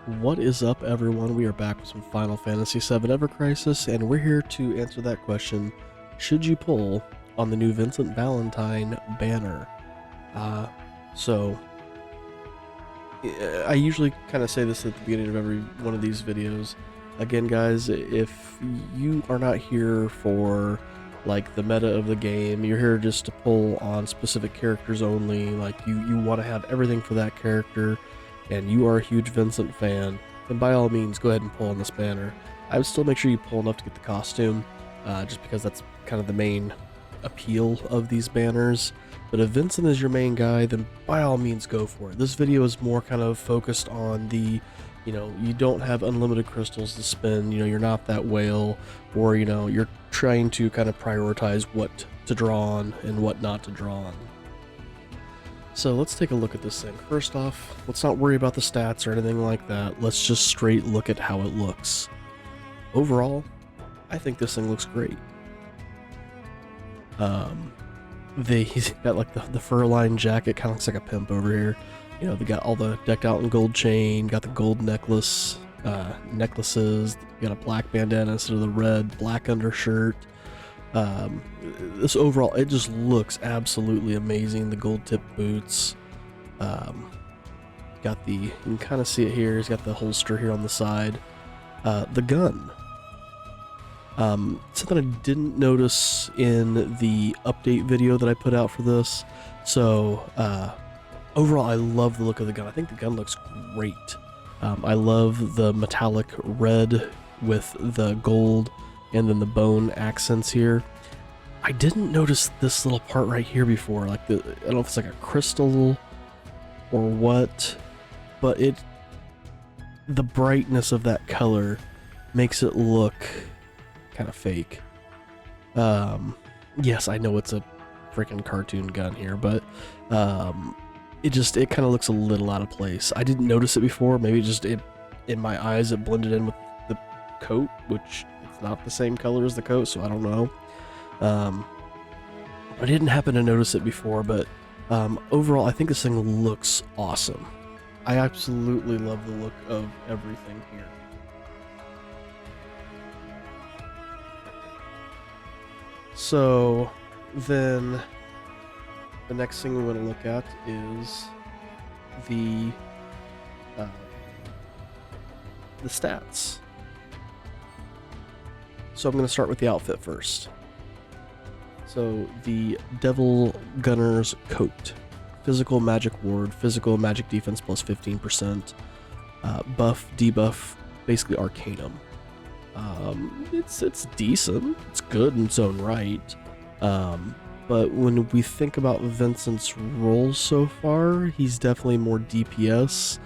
What is up, everyone? We are back with some Final Fantasy VII Ever Crisis, and we're here to answer that question: should you pull on the new Vincent Valentine banner? So I usually kind of say this at the beginning of every one of these videos. Again, guys, if you are not here for like the meta of the game, you're here just to pull on specific characters only, like you want to have everything for that character, and you are a huge Vincent fan, then by all means go ahead and pull on this banner. I would still make sure you pull enough to get the costume, just because that's kind of the main appeal of these banners. But if Vincent is your main guy, then by all means go for it. This video is more kind of focused on the, you don't have unlimited crystals to spend, you're not that whale, or, you're trying to kind of prioritize what to draw on and what not to draw on. So let's take a look at this thing. First off, let's not worry about the stats or anything like that. Let's just straight look at how it looks. Overall, I think this thing looks great. He's got like the fur-lined jacket, kind of looks like a pimp over here. They got all the decked out in gold chain, got the gold necklaces, got a black bandana instead of the red, black undershirt. This overall, it just looks absolutely amazing. The gold tip boots, got you can kind of see it here. He's got the holster here on the side. The gun. Something I didn't notice in the update video that I put out for this. So, overall, I love the look of the gun. I think the gun looks great. I love the metallic red with the gold and then the bone accents here. I didn't notice this little part right here before. Like I don't know if it's like a crystal or what, but the brightness of that color makes it look kind of fake. Yes, I know it's a freaking cartoon gun here, but it kind of looks a little out of place. I didn't notice it before. Maybe in my eyes it blended in with the coat, which it's not the same color as the coat, so I don't know. I didn't happen to notice it before, but overall I think this thing looks awesome. I absolutely love the look of everything here. So then the next thing we want to look at is the stats. So I'm going to start with the outfit first. So the Devil Gunner's Coat. Physical Magic Ward, Physical Magic Defense plus 15%. Buff, debuff, basically Arcanum. It's decent. It's good in its own right. But when we think about Vincent's role so far, he's definitely more DPS.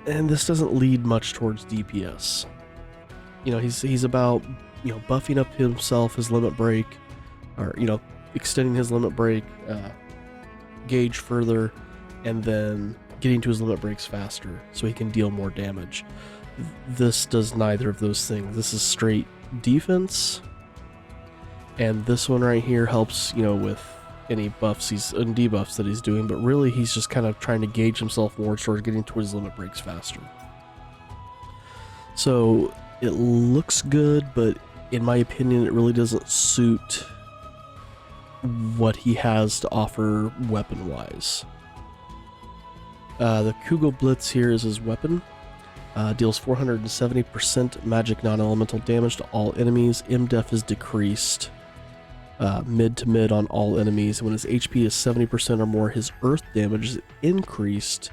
And this doesn't lead much towards DPS. He's about, buffing up himself, his limit break, or, extending his limit break, gauge further, and then getting to his limit breaks faster so he can deal more damage. This does neither of those things. This is straight defense, and this one right here helps, with any buffs and debuffs that he's doing, but really he's just kind of trying to gauge himself more towards getting towards limit breaks faster. So it looks good, but in my opinion it really doesn't suit what he has to offer weapon-wise. The Kugel Blitz here is his weapon. Deals 470% magic non-elemental damage to all enemies. MDef is decreased mid to mid on all enemies. When his HP is 70% or more, his earth damage is increased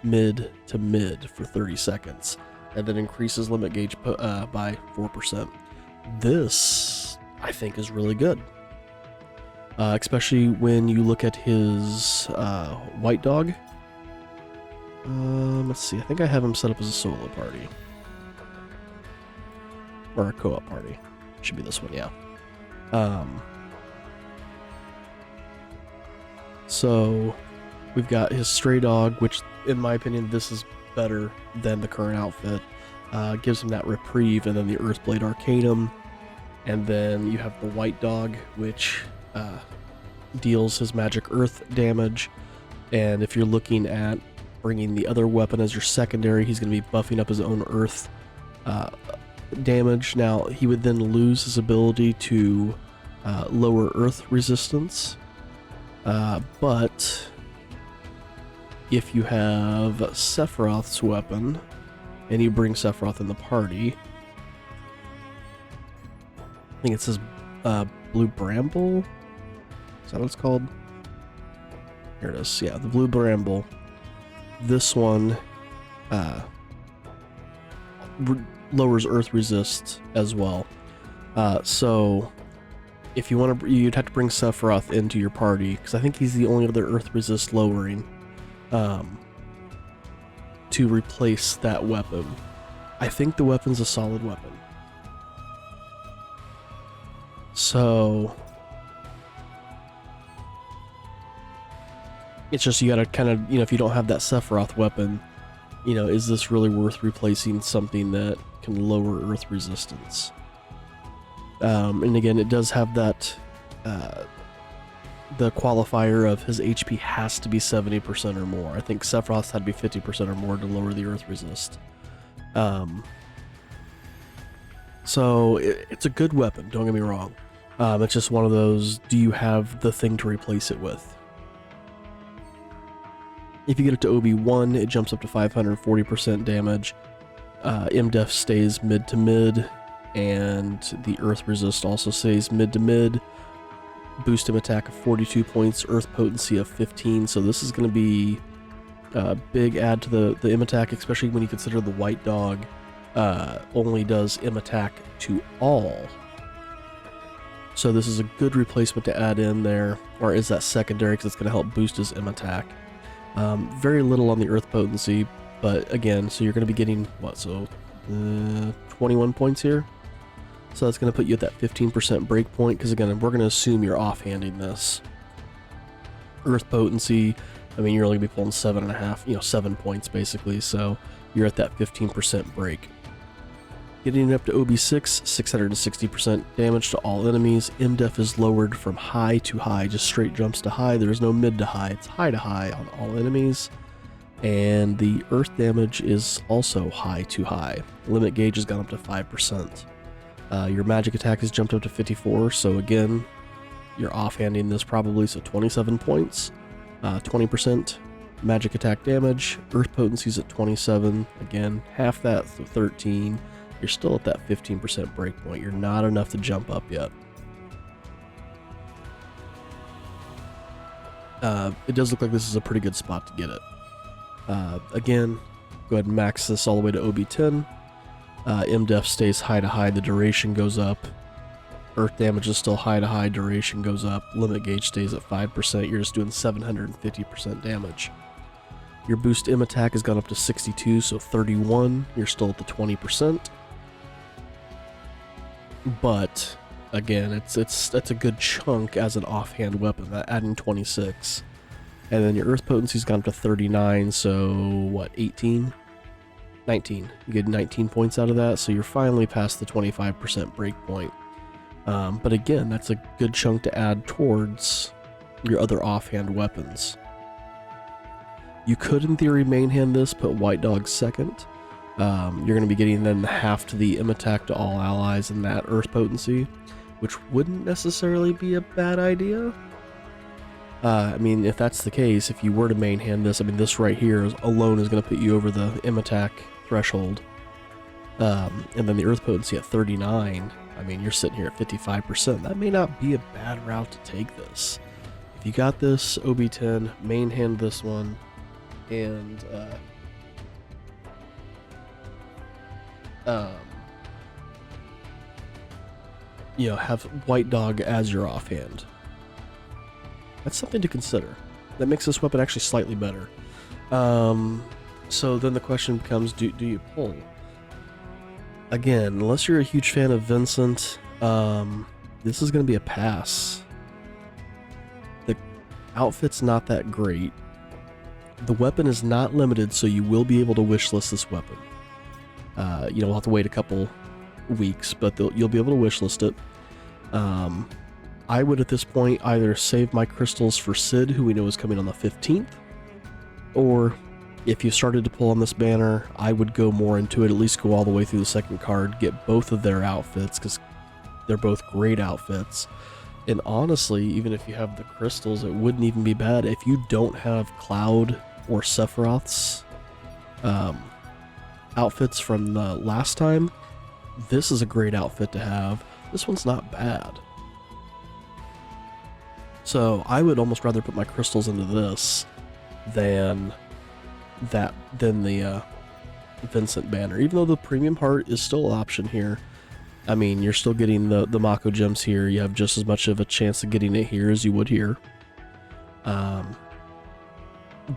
mid to mid for 30 seconds. And then increases limit gauge by 4%. This, I think, is really good. Especially when you look at his White Dog. Let's see, I think I have him set up as a solo party. Or a co-op party. Should be this one, yeah. So, we've got his Stray Dog, which, in my opinion, this is better than the current outfit. Gives him that reprieve, and then the Earthblade Arcanum. And then you have the White Dog, which deals his magic earth damage. And if you're looking at bringing the other weapon as your secondary. He's going to be buffing up his own earth damage. Now, he would then lose his ability to lower earth resistance, but if you have Sephiroth's weapon, and you bring Sephiroth in the party, I think it says Blue Bramble? Is that what it's called? Here it is. Yeah, the Blue Bramble. This one lowers Earth resist as well. So if you want to, you'd have to bring Sephiroth into your party, because I think he's the only other Earth resist lowering to replace that weapon. I think the weapon's a solid weapon. So it's just, you gotta kind of, if you don't have that Sephiroth weapon, is this really worth replacing something that can lower earth resistance? And again, it does have that, the qualifier of his HP has to be 70% or more. I think Sephiroth's had to be 50% or more to lower the earth resist. So it's a good weapon, don't get me wrong. It's just one of those, do you have the thing to replace it with? If you get it to OB1, it jumps up to 540% damage. MDef stays mid to mid, and the Earth Resist also stays mid to mid. Boost him attack of 42 points, Earth Potency of 15, so this is going to be a big add to the M attack, especially when you consider the White Dog only does M attack to all. So this is a good replacement to add in there, or is that secondary, because it's going to help boost his M attack. Very little on the Earth Potency, but again, so you're going to be getting, 21 points here? So that's going to put you at that 15% break point, because again, we're going to assume you're offhanding this. Earth Potency, I mean, you're only going to be pulling 7.5, 7 points basically, so you're at that 15% break. Getting it up to OB6, 660% damage to all enemies. MDef is lowered from high to high, just straight jumps to high. There's no mid to high, it's high to high on all enemies. And the earth damage is also high to high. Limit gauge has gone up to 5%. Your magic attack has jumped up to 54, so again, you're offhanding this probably, so 27 points. 20% magic attack damage. Earth potency's at 27, again, half that, so 13. You're still at that 15% break point. You're not enough to jump up yet. It does look like this is a pretty good spot to get it. Again, go ahead and max this all the way to OB10. MDef stays high to high, the duration goes up. Earth damage is still high to high, duration goes up. Limit gauge stays at 5%. You're just doing 750% damage. Your boost M attack has gone up to 62, so 31. You're still at the 20%. But again, that's a good chunk as an offhand weapon, adding 26. And then your Earth Potency's gone up to 39, so what, 18? 19. You get 19 points out of that, so you're finally past the 25% break point. But again, that's a good chunk to add towards your other offhand weapons. You could, in theory, main hand this, put White Dog second. You're going to be getting then half to the M attack to all allies and that Earth Potency, which wouldn't necessarily be a bad idea. I mean, if that's the case, if you were to main hand this, I mean, this right here alone is going to put you over the M attack threshold. And then the Earth Potency at 39, I mean, you're sitting here at 55%. That may not be a bad route to take this. If you got this OB10, main hand this one, and have White Dog as your offhand. That's something to consider. That makes this weapon actually slightly better. So then the question becomes, do you pull? Again, unless you're a huge fan of Vincent, this is going to be a pass. The outfit's not that great. The weapon is not limited, so you will be able to wishlist this weapon. We'll have to wait a couple weeks, but you'll be able to wishlist it. I would at this point either save my crystals for Sid, who we know is coming on the 15th, or If you started to pull on this banner, I would go more into it, at least go all the way through the second card, get both of their outfits, because they're both great outfits. And honestly, even if you have the crystals, it wouldn't even be bad. If you don't have Cloud or Sephiroth's outfits from the last time, this is a great outfit to have. This one's not bad. So I would almost rather put my crystals into this than the Vincent banner. Even though the premium heart is still an option here. I mean, you're still getting the Mako gems here. You have just as much of a chance of getting it here as you would here. But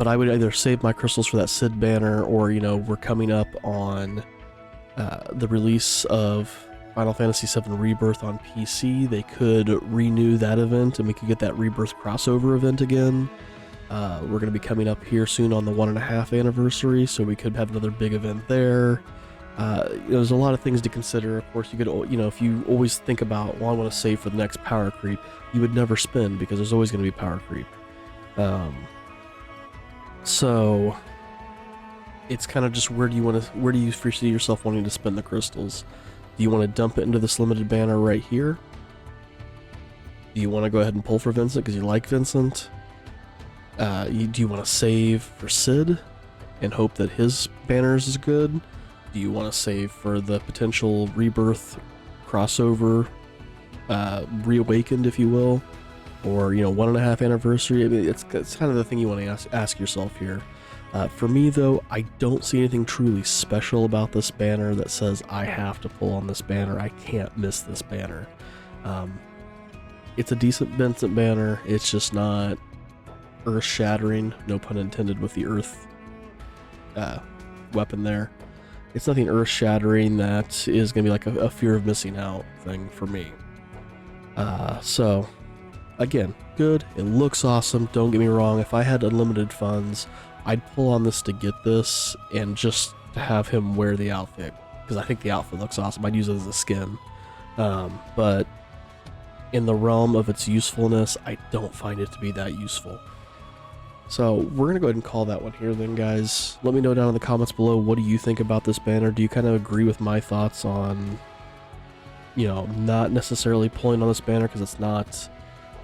I would either save my crystals for that Sid banner, or, you know, we're coming up on the release of Final Fantasy VII Rebirth on PC. They could renew that event and we could get that Rebirth crossover event again. We're going to be coming up here soon on the 1.5 anniversary, so we could have another big event there. There's a lot of things to consider. Of course, you could, you know, if you always think about, well, I want to save for the next power creep, you would never spend because there's always going to be power creep. So it's kind of just where do you foresee yourself wanting to spend the crystals? Do you want to dump it into this limited banner right here? Do you want to go ahead and pull for Vincent because you like Vincent? Do you want to save for Sid and hope that his banners is good? Do you want to save for the potential Rebirth crossover, reawakened, if you will, or, you know, 1.5 anniversary? I mean, it's kind of the thing you want to ask yourself here. For me, though, I don't see anything truly special about this banner that says I have to pull on this banner. I can't miss this banner. It's a decent Vincent banner. It's just not earth-shattering, no pun intended with the earth weapon there. It's nothing earth-shattering that is going to be like a fear of missing out thing for me. So, again, good. It looks awesome. Don't get me wrong. If I had unlimited funds, I'd pull on this to get this and just to have him wear the outfit, because I think the outfit looks awesome. I'd use it as a skin. But in the realm of its usefulness, I don't find it to be that useful. So we're going to go ahead and call that one here then, guys. Let me know down in the comments below, what do you think about this banner? Do you kind of agree with my thoughts on, you know, not necessarily pulling on this banner because it's not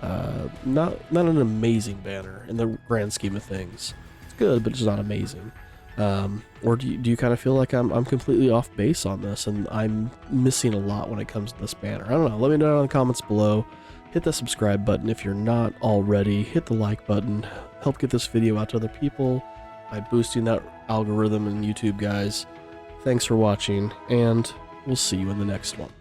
an amazing banner in the grand scheme of things? It's good, but it's not amazing. Or do you kind of feel like I'm completely off base on this and I'm missing a lot when it comes to this banner? I don't know. Let me know down in the comments below. Hit that subscribe button if you're not already. Hit the like button. Help get this video out to other people by boosting that algorithm in YouTube, guys. Thanks for watching, and we'll see you in the next one.